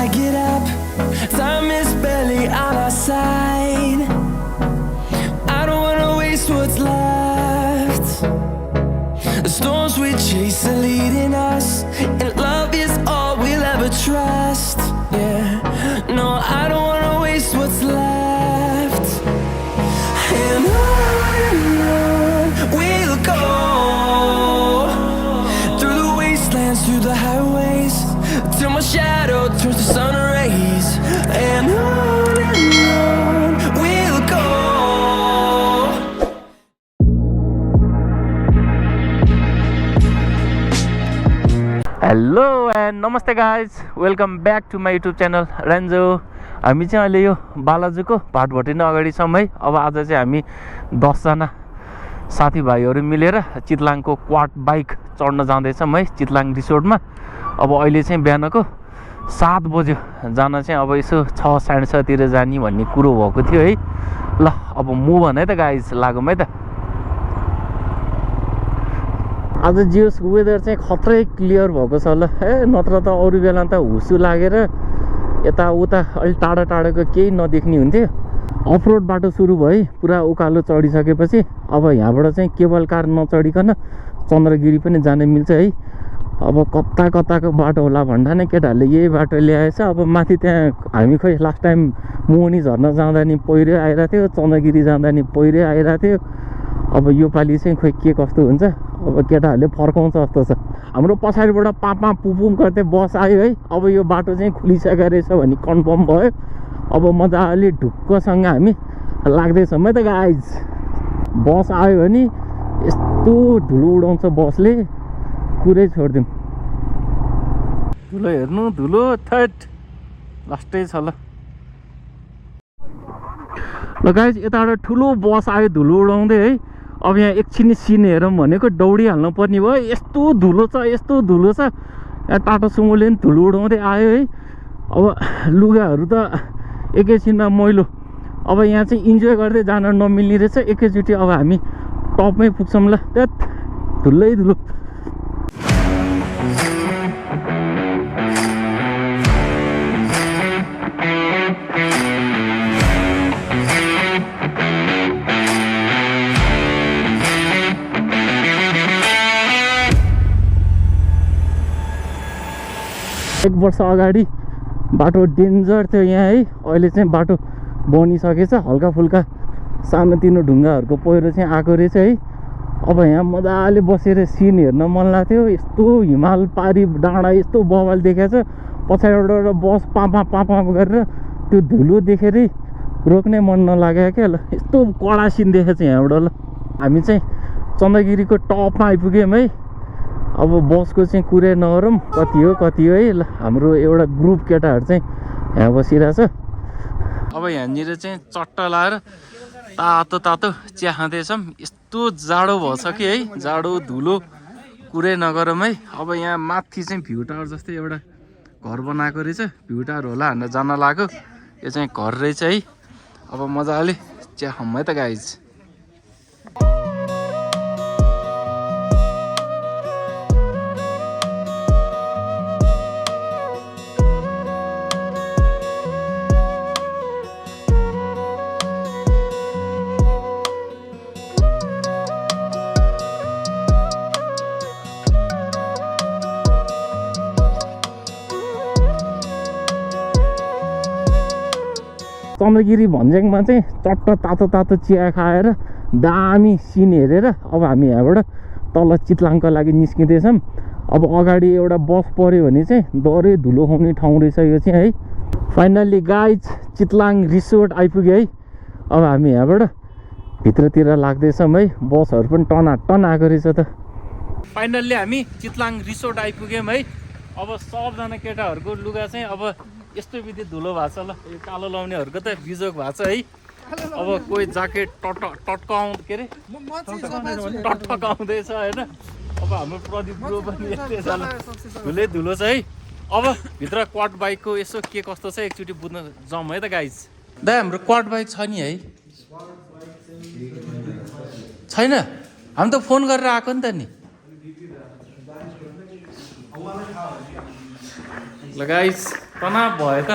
I get up, time is barely on our side. I don't wanna waste what's left. The storms we chase are leading us, and love is all we'll ever trust. Yeah, no, I don't wanna waste what's left. And on we'll go, through the wastelands, through the highways, till my shadow turns to sun rays. And on we'll go. Hello and नमस्ते guys, welcome back to my YouTube channel Ranjo. हामी चाहिँ अहिले यो बालाजुको भाटभटेन अगाडिसम्म है। अब आज चाहिँ हामी 10 जना साथीभाइहरू मिलेर चितलाङको क्वाड बाइक चढ्न जाँदैछौँ है, चितलाङ रिसोर्टमा। अब अहिले चाहिँ बिहानको 7 बज्यो, जान चाहिँ अब यसो 6 साढे 6 तिर जाने भन्ने कुरो भएको थियो है। ल अब मुभ भन है त गाइज, लागौँ है त। आज जियोस वेदर चाहिँ खत्रै क्लियर भएको छ ल, नत्र त अरू बेला त हुसु लागेर यताउता अलि टाढा टाढाको केही नदेख्ने हुन्थ्यो। अफ रोड बाटो सुरु भयो, पुरा उकालो चढिसकेपछि अब यहाँबाट चाहिँ केबल कार नचढिकन चन्द्रगिरी पनि जान मिल्छ है। अब कता कताको बाटो होला भन्दा नै केटाहरूले यही बाटो ल्याएछ। अब माथि त्यहाँ हामी खोइ लास्ट टाइम मोहनी झर्न जाँदा नि पहिरो आइरहेको थियो, चन्द्रगिरी जाँदा नि पहिरो आइरहेको थियो। अब योपालि चाहिँ खोइ के कस्तो हुन्छ, अब केटाहरूले फर्काउँछ जस्तो छ। हाम्रो पछाडिबाट पापा पुपुम गर्दै बस आयो है। अब यो बाटो चाहिँ खुलिसकेको रहेछ भन्ने कन्फर्म भयो। अब मजाले ढुक्कसँग हामी लाग्दैछौँ है त गाइज। बस आयो भने यस्तो धुलो उडाउँछ बसले, कुरै छोडिदिउँ। धुलो हेर्नु, धुलो थट लास्टै छ ल। ल गाइज, यताबाट ठुलो बस आयो धुलो उडाउँदै है। अब यहाँ एकछिन सिन हेरौँ भनेको दौडिहाल्नु पर्ने भयो, यस्तो धुलो छ, यस्तो धुलो छ। यहाँ टाटा सुमोले पनि धुलो उडाउँदै आयो है। अब लुगाहरू त एकैछिनमा मैलो। अब यहाँ चाहिँ इन्जोय गर्दै जान नमिल्ने रहेछ। एकैचोटि अब हामी टपमै पुग्छौँ ल। त्यत धुलै धुलो। एक वर्ष अगाडि बाटो डेन्जर थियो यहाँ है, अहिले चाहिँ बाटो बनिसकेछ। हल्का फुल्का सानोतिनो ढुङ्गाहरूको पहिरो चाहिँ आएको रहेछ है। अब यहाँ मजाले बसेर सिन हेर्न मन लाग्थ्यो। यस्तो हिमाल पारी डाँडा यस्तो बवाल देखेछ। पछाडिबाट बस पापा पापा गरेर त्यो धुलो देखेरै रोक्नै मन नलाग्यो क्या ल। यस्तो कडा सिन देखेछ यहाँबाट ल। हामी चाहिँ चन्द्रगिरीको टपमा आइपुग्यौँ है। अब बसको चाहिँ कुरै नगरौँ, कति हो है। ल हाम्रो एउटा ग्रुप केटाहरू चाहिँ यहाँ बसिरहेछ। अब यहाँनिर चाहिँ चट्ट लाएर तातो तातो चिया खाँदैछौँ। यस्तो जाडो भएछ कि है, जाडो धुलो कुरै नगरौँ है। अब यहाँ माथि चाहिँ भ्यू टावर जस्तै एउटा घर बनाएको रहेछ, भ्यू टावर होला भनेर जान लाग्यो। यो चाहिँ घर रहेछ है। अब मजाले चिया खाऊँ है त गाइज। चन्द्रगिरी भन्ज्याङमा चाहिँ चट्ट तातो तातो चिया खाएर दामी सिन हेरेर अब हामी यहाँबाट तल चितलाङको लागि निस्किँदैछौँ। अब अगाडि एउटा बस पऱ्यो भने चाहिँ डरै धुलो खुवाउने ठाउँ रहेछ यो चाहिँ है। फाइनल्ली गाइज चितलाङ रिसोर्ट आइपुग्यो है। अब हामी यहाँबाट भित्रतिर लाग्दैछौँ है। बसहरू पनि टनाटन आएको रहेछ त। फाइनल्ली हामी चितलाङ रिसोर्ट आइपुग्यौँ है। अब सबजना केटाहरूको लुगा चाहिँ अब यस्तो विधि धुलो भएको छ ल। यो कालो लाउनेहरूको त बिजोग भएको छ है। अब कोही ज्याकेट टटकाउँदैछ होइन। अब हाम्रो प्रदीप ब्रो पनि धुलै धुलो छ है। अब भित्र क्वाड बाइकको यसो के कस्तो छ एकचोटि बुझ्न जाउँ है त गाइज। दाइ हाम्रो क्वाड बाइक छ नि है? छैन? हामी त फोन गरेर आएको नि त नि। ल गाइज तनाव भयो त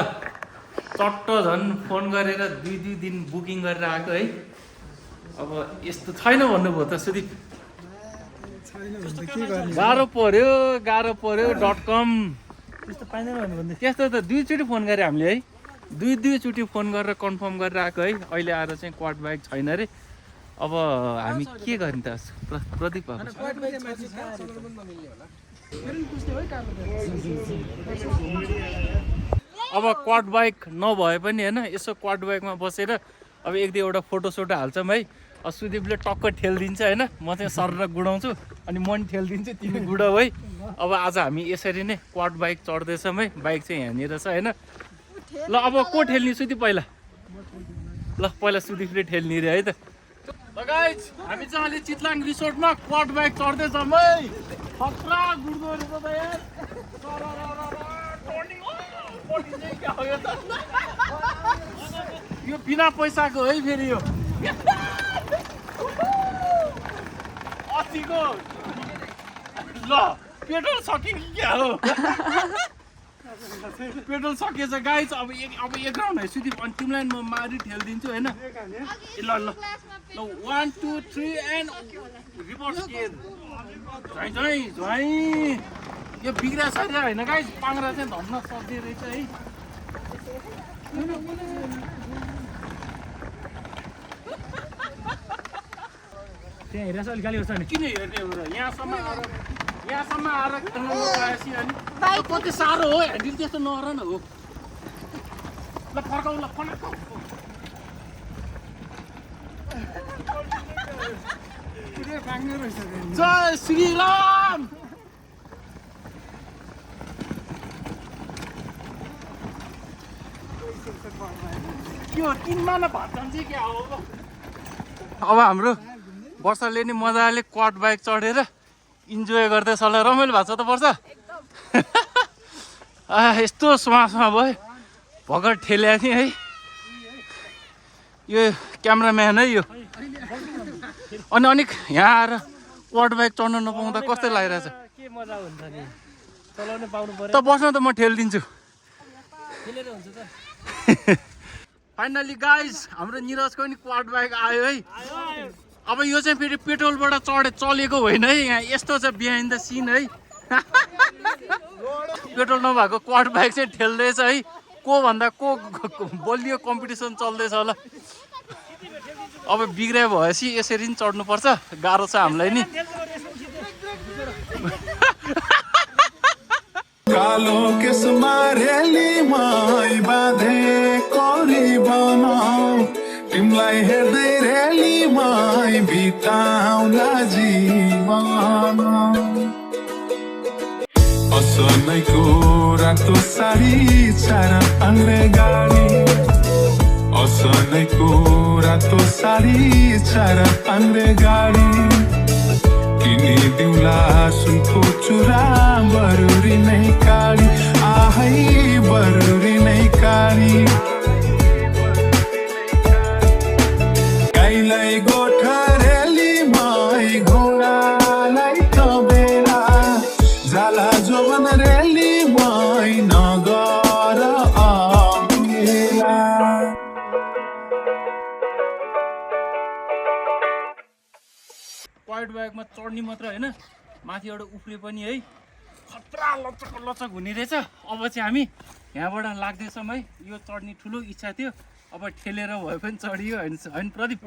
चट्ट झन् फोन गरेर 2 दिन बुकिङ गरेर आएको है अब यस्तो छैन भन्नुभयो त सुदीप गाह्रो पर्यो .com त्यस्तो त 2 चोटि फोन गरे हामीले है 2 चोटि फोन गरेर कन्फर्म गरेर आएको है अहिले आएर चाहिँ क्वाड बाइक छैन रे अब हामी के गर्ने त प्रदीप अब क्वाड बाइक नभए पनि होइन यसो क्वाड बाइकमा बसेर अब 1-2 फोटोसोटो हाल्छौँ है सुदीपले टक्क ठेलिदिन्छ होइन म चाहिँ सरेर गुडाउँछु अनि म नि ठेलिदिन्छु तिमी गुडाऊ है अब आज हामी यसरी नै क्वाड बाइक चढ्दैछौँ है बाइक चाहिँ यहाँनिर छ होइन ल अब को ठेल्ने सुदीप पहिला सुदीपले ठेल्ने रे है त गाइज हामी चाहिँ अहिले चितलाङ रिसोर्टमा क्वाड बाइक चढ्दैछौँ है खतरा गुड्दो रहेछ त यार यो बिना पैसाको है फेरि यो अस्तिको ल पेट्रोल सक्यो कि क्या हो पेट्रोल सकिएछ गाइज अब एक राउन्ड है सुदीप अनि तिमीलाई म मारि ठेलिदिन्छु होइन ल 1 2 3 एन्ड रिभर्स गेयर झै यो बिग्रा छैन होइन गाइज पाङ्रा चाहिँ धन्न सक्दै रहेछ है त्यहाँ हेरेर अलिक गाली गर्छ नि किन हेर्ने हो र यहाँसम्म आएर खेल्नु नपाएपछि अनि कति साह्रो हो ह्यान्डल त्यस्तो नगर न हो ल फर्काउ ल फर्काउ जय श्रीराम के हो 3 माना भात जान्छ क्या हो अब हाम्रो वर्षाले नि मजाले क्वाड बाइक चढेर इन्जोय गर्दैछ होला रमाइलो भएको छ त वर्ष यस्तो सुमा भयो भगर ठेल्या थिएँ है यो क्यामराम्यान है यो अनि अनिक यहाँ आएर क्वाड बाइक चढ्न नपाउँदा कस्तो लागिरहेछ के मजा हुन्छ नि चलाउन पाउनु पर्यो त बस्न त म ठेलिदिन्छु खेलेर हुन्छ त फाइनली गाइज हाम्रो निरजको नि क्वाड बाइक आयो है अब यो चाहिँ फेरि पेट्रोलबाट चलेको होइन है यहाँ यस्तो छ बिहाइन्ड द सिन है पेट्रोल नभएको क्वाड बाइक चाहिँ ठेल्दैछ है को भन्दा को बलियो कम्पिटिसन चल्दैछ होला अब बिग्रियो भएपछि यसरी नि चढ्नुपर्छ गाह्रो छ हामीलाई नि कालो केसमा रेलीमै बाँधेको रिबन तिमीलाई हेर्दै रेलीमै बिताउला जीवन असनैको रातो साडी चार आङ्ग्रे गाडी असनैको रातो साडी चार आङ्ग्रे गाडी किनिदिउँला सुनको चुरा बरुरी नै काली आहै बरुरी नै काली गाईलाई गोठरेली मै घोडालाई तबेला जाला जोवन रेली मै नगर अम्बेला क्वाड बाइकमा चढ्ने मात्र होइन माथिबाट उफ्ले पनि है खतरा लचक हुने रहेछ अब चाहिँ हामी यहाँबाट लाग्दैछौँ है यो चढ्ने ठुलो इच्छा थियो अब ठेलेर भए पनि चढियो होइन प्रदीप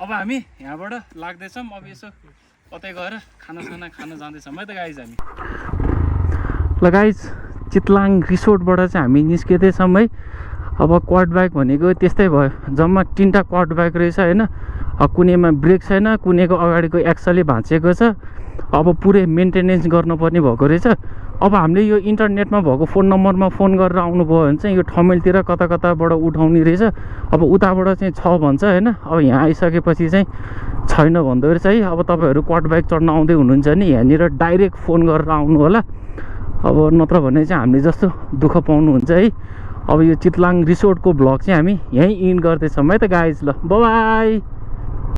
अब हामी यहाँबाट लाग्दैछौँ अब यसो कतै गएर खानासाना खान जाँदैछौँ है त गाइज हामी ल गाइज चितलाङ रिसोर्टबाट चाहिँ हामी निस्किँदैछौँ है अब क्वाड बाइक भनेको त्यस्तै भयो जम्मा 3टा क्वाड बाइक रहेछ होइन कुनैमा ब्रेक छैन कुनैको अगाडिको एक्सलै भाँचिएको छ अब पुरै मेन्टेनेन्स गर्नुपर्ने भएको रहेछ अब हामीले यो इन्टरनेटमा भएको फोन नम्बरमा फोन गरेर आउनुभयो भने चाहिँ यो ठमेलतिर कता कताबाट उठाउने रहेछ अब उताबाट चाहिँ छ भन्छ होइन अब यहाँ आइसकेपछि चाहिँ छैन भन्दो रहेछ है अब तपाईँहरू क्वाड बाइक चढ्न आउँदै हुनुहुन्छ भने यहाँनिर डाइरेक्ट फोन गरेर आउनु होला अब नत्र भने चाहिँ हामीले जस्तो दुःख पाउनुहुन्छ है अब यो चितलाङ रिसोर्टको भ्लग चाहिँ हामी यहीँ इन्ड गर्दैछौँ है त गाइज ल बाई